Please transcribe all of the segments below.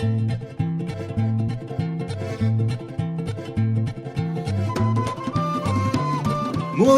Muli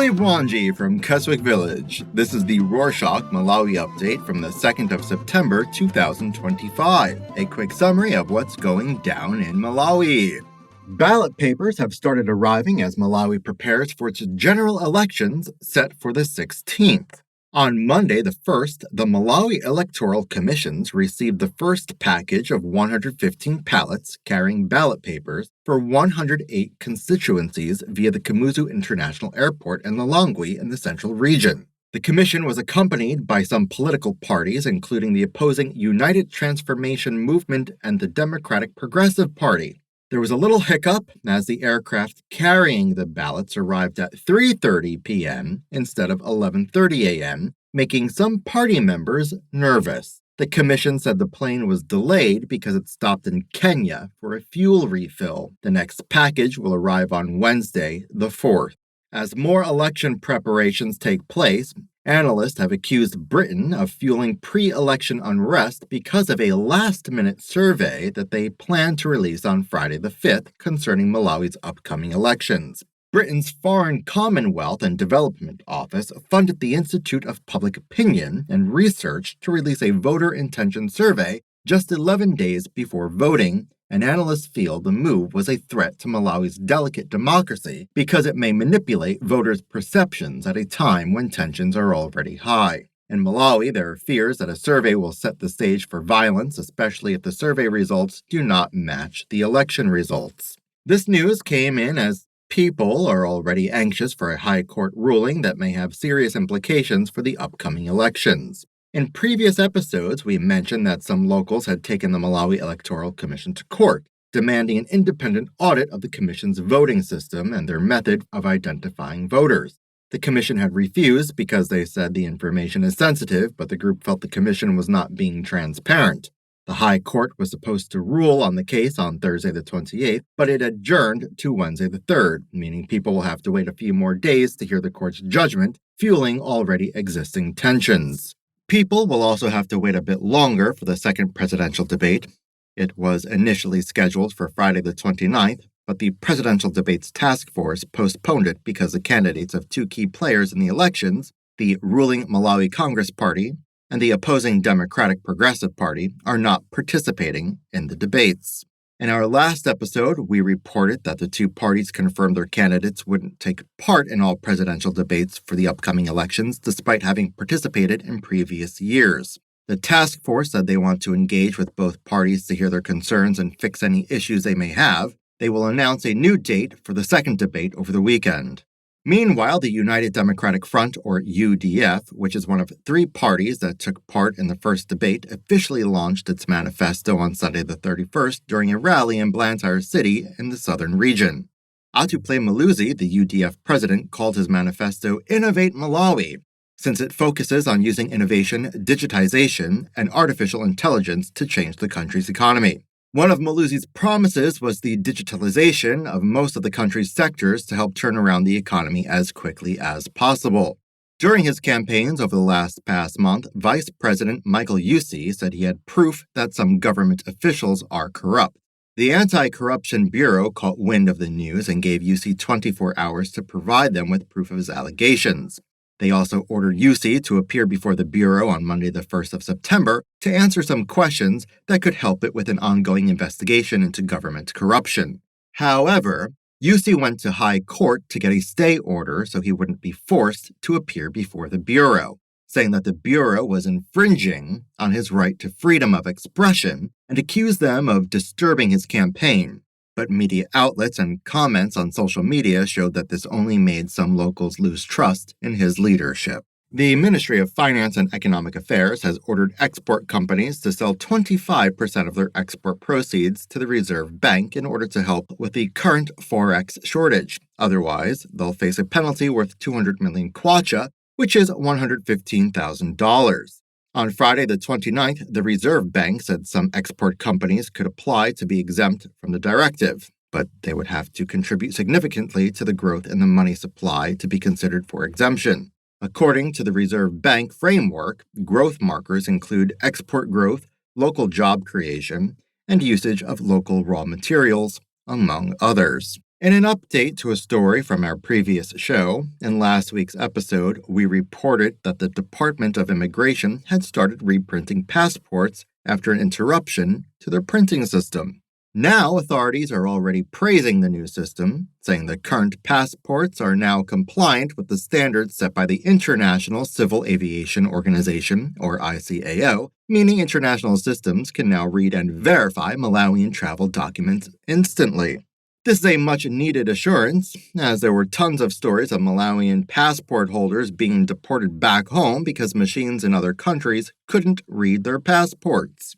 Bwanji from Keswick Village. This is the Rorschach Malawi update from the 2nd of September 2025. A quick summary of what's going down in Malawi. Ballot papers have started arriving as Malawi prepares for its general elections set for the 16th. On Monday the 1st, the Malawi Electoral Commissions received the first package of 115 pallets carrying ballot papers for 108 constituencies via the Kamuzu International Airport in Lilongwe in the central region. The commission was accompanied by some political parties, including the opposing United Transformation Movement and the Democratic Progressive Party. There was a little hiccup as the aircraft carrying the ballots arrived at 3:30 p.m. instead of 11:30 a.m., making some party members nervous. The commission said the plane was delayed because it stopped in Kenya for a fuel refill. The next package will arrive on Wednesday, the 4th. As more election preparations take place, analysts have accused Britain of fueling pre-election unrest because of a last-minute survey that they plan to release on Friday the 5th concerning Malawi's upcoming elections. Britain's Foreign Commonwealth and Development Office funded the Institute of Public Opinion and Research to release a voter intention survey just 11 days before voting, and analysts feel the move was a threat to Malawi's delicate democracy because it may manipulate voters' perceptions at a time when tensions are already high. In Malawi, there are fears that a survey will set the stage for violence, especially if the survey results do not match the election results. This news came in as people are already anxious for a high court ruling that may have serious implications for the upcoming elections. In previous episodes, we mentioned that some locals had taken the Malawi Electoral Commission to court, demanding an independent audit of the commission's voting system and their method of identifying voters. The commission had refused because they said the information is sensitive, but the group felt the commission was not being transparent. The High Court was supposed to rule on the case on Thursday the 28th, but it adjourned to Wednesday the 3rd, meaning people will have to wait a few more days to hear the court's judgment, fueling already existing tensions. People will also have to wait a bit longer for the second presidential debate. It was initially scheduled for Friday the 29th, but the Presidential Debates Task Force postponed it because the candidates of two key players in the elections, the ruling Malawi Congress Party and the opposing Democratic Progressive Party, are not participating in the debates. In our last episode, we reported that the two parties confirmed their candidates wouldn't take part in all presidential debates for the upcoming elections, despite having participated in previous years. The task force said they want to engage with both parties to hear their concerns and fix any issues they may have. They will announce a new date for the second debate over the weekend. Meanwhile, the United Democratic Front, or UDF, which is one of three parties that took part in the first debate, officially launched its manifesto on Sunday the 31st during a rally in Blantyre City in the southern region. Atuple Maluzi, the UDF president, called his manifesto Innovate Malawi, since it focuses on using innovation, digitization, and artificial intelligence to change the country's economy. One of Maluzi's promises was the digitalization of most of the country's sectors to help turn around the economy as quickly as possible. During his campaigns over the past month, Vice President Michael Yusi said he had proof that some government officials are corrupt. The Anti-Corruption Bureau caught wind of the news and gave Yusi 24 hours to provide them with proof of his allegations. They also ordered Yusi to appear before the Bureau on Monday the 1st of September to answer some questions that could help it with an ongoing investigation into government corruption. However, Yusi went to High Court to get a stay order so he wouldn't be forced to appear before the Bureau, saying that the Bureau was infringing on his right to freedom of expression and accused them of disturbing his campaign. But media outlets and comments on social media showed that this only made some locals lose trust in his leadership. The Ministry of Finance and Economic Affairs has ordered export companies to sell 25% of their export proceeds to the Reserve Bank in order to help with the current forex shortage. Otherwise, they'll face a penalty worth 200 million kwacha, which is $115,000. On Friday the 29th, the Reserve Bank said some export companies could apply to be exempt from the directive, but they would have to contribute significantly to the growth in the money supply to be considered for exemption. According to the Reserve Bank framework, growth markers include export growth, local job creation, and usage of local raw materials, among others. In an update to a story from our previous show, in last week's episode, we reported that the Department of Immigration had started reprinting passports after an interruption to their printing system. Now, authorities are already praising the new system, saying the current passports are now compliant with the standards set by the International Civil Aviation Organization, or ICAO, meaning international systems can now read and verify Malawian travel documents instantly. This is a much-needed assurance, as there were tons of stories of Malawian passport holders being deported back home because machines in other countries couldn't read their passports.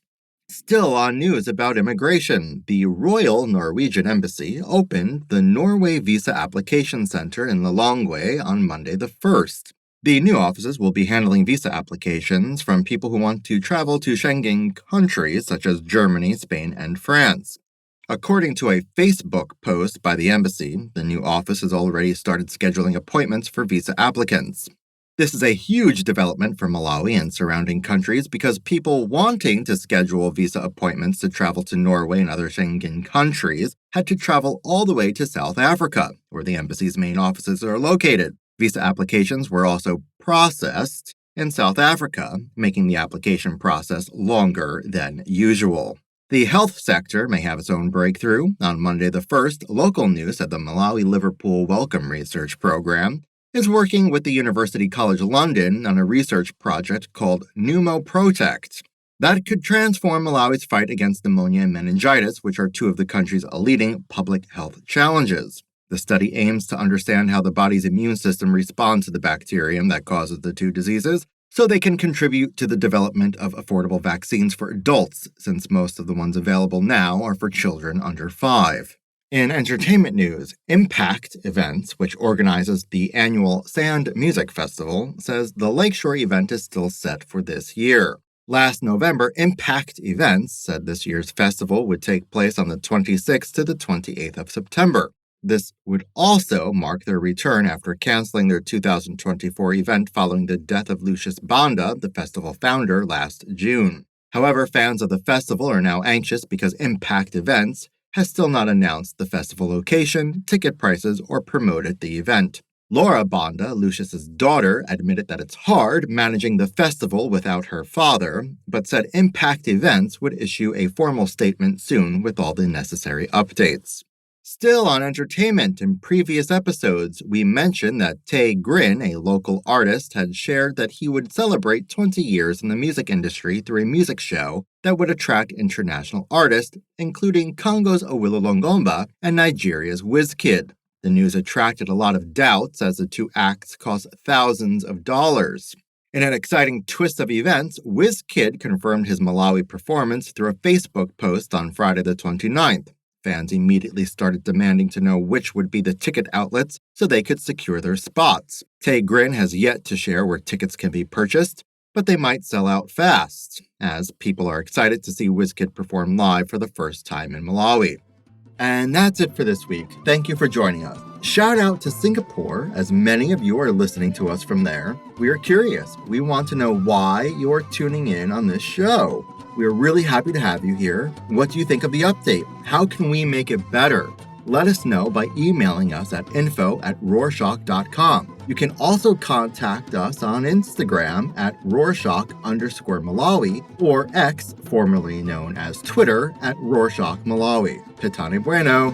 Still on news about immigration, the Royal Norwegian Embassy opened the Norway Visa Application Center in Lilongwe on Monday the 1st. The new offices will be handling visa applications from people who want to travel to Schengen countries such as Germany, Spain, and France. According to a Facebook post by the embassy, the new office has already started scheduling appointments for visa applicants. This is a huge development for Malawi and surrounding countries because people wanting to schedule visa appointments to travel to Norway and other Schengen countries had to travel all the way to South Africa, where the embassy's main offices are located. Visa applications were also processed in South Africa, making the application process longer than usual. The health sector may have its own breakthrough. On Monday the 1st, local news said the Malawi Liverpool Wellcome Research Program is working with the University College London on a research project called Pneumoprotect that could transform Malawi's fight against pneumonia and meningitis, which are two of the country's leading public health challenges. The study aims to understand how the body's immune system responds to the bacterium that causes the two diseases, so they can contribute to the development of affordable vaccines for adults, since most of the ones available now are for children under 5. In entertainment news, Impact Events, which organizes the annual Sand Music Festival, says the Lakeshore event is still set for this year. Last November, Impact Events said this year's festival would take place on the 26th to the 28th of September. This would also mark their return after canceling their 2024 event following the death of Lucius Banda, the festival founder, last June. However, fans of the festival are now anxious because Impact Events has still not announced the festival location, ticket prices, or promoted the event. Laura Banda, Lucius's daughter, admitted that it's hard managing the festival without her father, but said Impact Events would issue a formal statement soon with all the necessary updates. Still on entertainment, in previous episodes, we mentioned that Tay Grin, a local artist, had shared that he would celebrate 20 years in the music industry through a music show that would attract international artists, including Congo's Awilo Longomba and Nigeria's Wizkid. The news attracted a lot of doubts as the two acts cost thousands of dollars. In an exciting twist of events, Wizkid confirmed his Malawi performance through a Facebook post on Friday the 29th. Fans immediately started demanding to know which would be the ticket outlets so they could secure their spots. Tay Grin has yet to share where tickets can be purchased, but they might sell out fast, as people are excited to see Wizkid perform live for the first time in Malawi. And that's it for this week. Thank you for joining us. Shout out to Singapore, as many of you are listening to us from there. We are curious. We want to know why you're tuning in on this show. We are really happy to have you here. What do you think of the update? How can we make it better? Let us know by emailing us at info@rorschach.com. You can also contact us on Instagram at Rorschach_Malawi or X, formerly known as Twitter, at Rorschach Malawi. Pitane bueno.